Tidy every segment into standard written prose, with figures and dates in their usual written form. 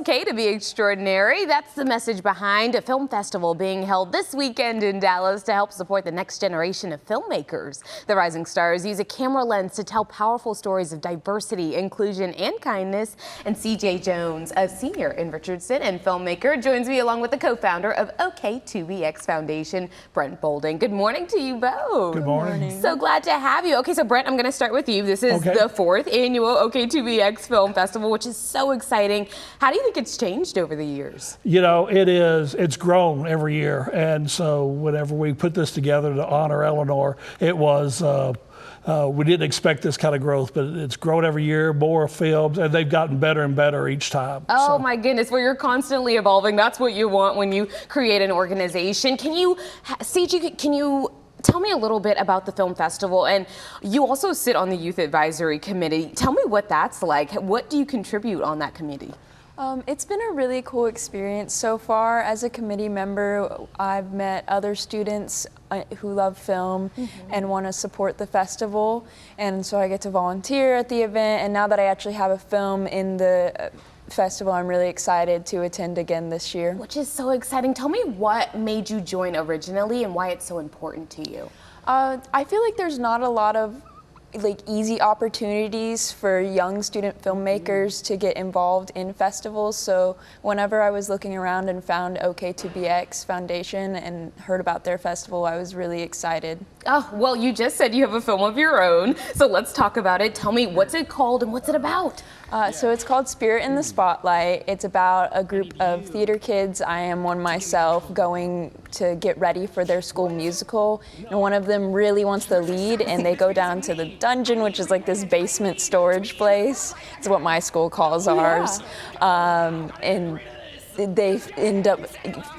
okay to be extraordinary. That's the message behind a film festival being held this weekend in Dallas to help support the next generation of filmmakers. The rising stars use a camera lens to tell powerful stories of diversity, inclusion, and kindness. And CJ Jones, a senior in Richardson and filmmaker, joins me along with the co-founder of OK2BX Foundation, Brent Bolding. Good morning to you both. Good morning. So glad to have you. Okay, so Brent, I'm going to start with you. This is the 4th annual OK2BX Film Festival, which is so exciting. How do you think it's changed over the years? You know, it's grown every year. And so whenever we put this together to honor Eleanor, it was, we didn't expect this kind of growth, but it's grown every year, more films, and they've gotten better and better each time. Oh my goodness, well, you're constantly evolving. That's what you want when you create an organization. CJ, can you tell me a little bit about the film festival? And you also sit on the Youth Advisory Committee. Tell me what that's like. What do you contribute on that committee? It's been a really cool experience so far. As a committee member, I've met other students who love film and want to support the festival. And so I get to volunteer at the event. And now that I actually have a film in the festival, I'm really excited to attend again this year. Which is so exciting. Tell me what made you join originally and why it's so important to you. I feel like there's not a lot of easy opportunities for young student filmmakers to get involved in festivals. So whenever I was looking around and found OK2BX Foundation and heard about their festival, I was really excited. Oh, well, you just said you have a film of your own, so let's talk about it. Tell me, what's it called and what's it about? So it's called Spirit in the Spotlight. It's about a group of theater kids, I am one myself, going to get ready for their school musical. And one of them really wants the lead, and they go down to the dungeon, which is like this basement storage place. It's what my school calls ours. And they end up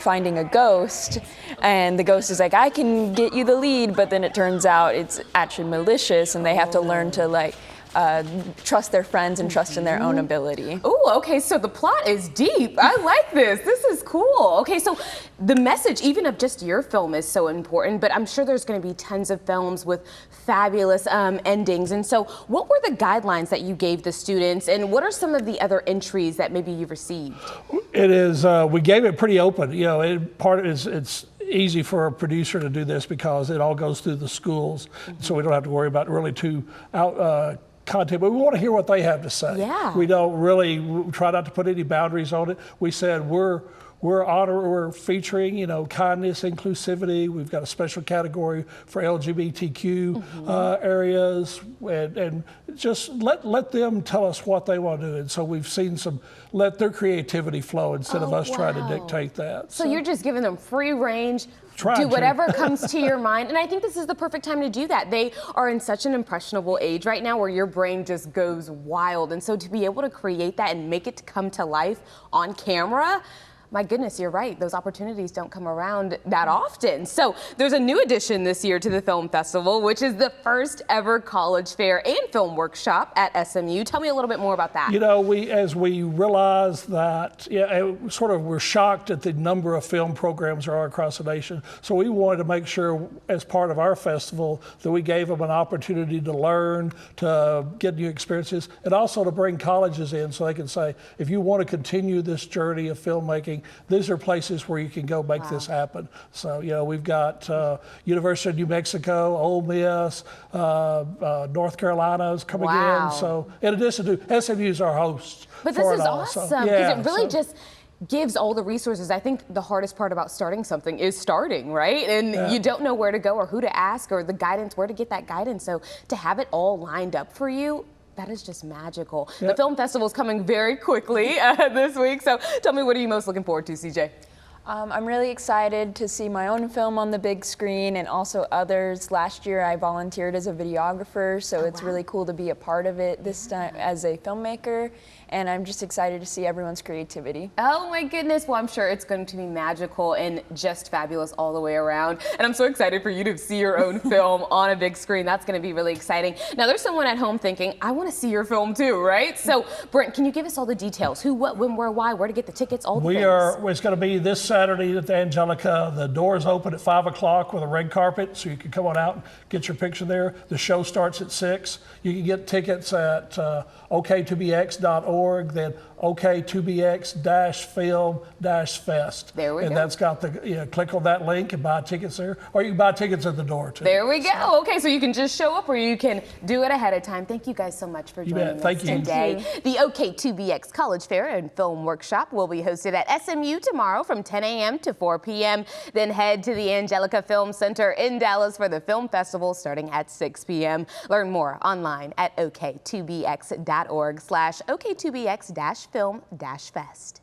finding a ghost, and the ghost is like, I can get you the lead, but then it turns out it's actually malicious, and they have to learn to trust their friends and trust in their own ability. Oh, okay, so the plot is deep. I like this. This is cool. Okay, so the message, even of just your film, is so important, but I'm sure there's going to be tons of films with fabulous endings. And so what were the guidelines that you gave the students, and what are some of the other entries that maybe you've received? It is, we gave it pretty open. You know, it's easy for a producer to do this because it all goes through the schools, so we don't have to worry about really too content, but we want to hear what they have to say. Yeah. We don't really try not to put any boundaries on it. We said we're featuring, you know, kindness, inclusivity. We've got a special category for LGBTQ areas, and just let them tell us what they want to do. And so we've seen let their creativity flow instead of us trying to dictate that. So you're just giving them free range. Do whatever comes to your mind. And I think this is the perfect time to do that. They are in such an impressionable age right now where your brain just goes wild. And so to be able to create that and make it come to life on camera, my goodness, you're right. Those opportunities don't come around that often. So there's a new addition this year to the film festival, which is the first ever college fair and film workshop at SMU. Tell me a little bit more about that. You know, as we realized that, we're shocked at the number of film programs there are across the nation. So we wanted to make sure, as part of our festival, that we gave them an opportunity to learn, to get new experiences, and also to bring colleges in so they can say, if you want to continue this journey of filmmaking, these are places where you can go make this happen. So, you know, we've got University of New Mexico, Ole Miss, North Carolina's coming in. So, in addition to SMU's our host. But this is awesome because it really just gives all the resources. I think the hardest part about starting something is starting, right? And you don't know where to go or who to ask or the guidance, where to get that guidance. So to have it all lined up for you, that is just magical. The film festival is coming very quickly this week. So tell me, what are you most looking forward to, CJ? I'm really excited to see my own film on the big screen and also others. Last year I volunteered as a videographer, so it's really cool to be a part of it this time as a filmmaker. And I'm just excited to see everyone's creativity. Oh my goodness, well, I'm sure it's going to be magical and just fabulous all the way around. And I'm so excited for you to see your own film on a big screen. That's going to be really exciting. Now there's someone at home thinking, I want to see your film too, right? So Brent, can you give us all the details? Who, what, when, where, why, where to get the tickets, all the things? It's going to be this Saturday at the Angelica. The doors open at 5 o'clock with a red carpet, so you can come on out and get your picture there. The show starts at 6. You can get tickets at OK2BX.org. Then OK2BX-film-fest. There we go. And that's got the, click on that link and buy tickets there, or you can buy tickets at the door too. There we go. Okay, so you can just show up or you can do it ahead of time. Thank you guys so much for joining us Thank you. today. The OK2BX College Fair and Film Workshop will be hosted at SMU tomorrow from 10 a.m. to 4 p.m. Then head to the Angelica Film Center in Dallas for the film festival starting at 6 p.m. Learn more online at OK2BX.org/OK2BX-film-fest.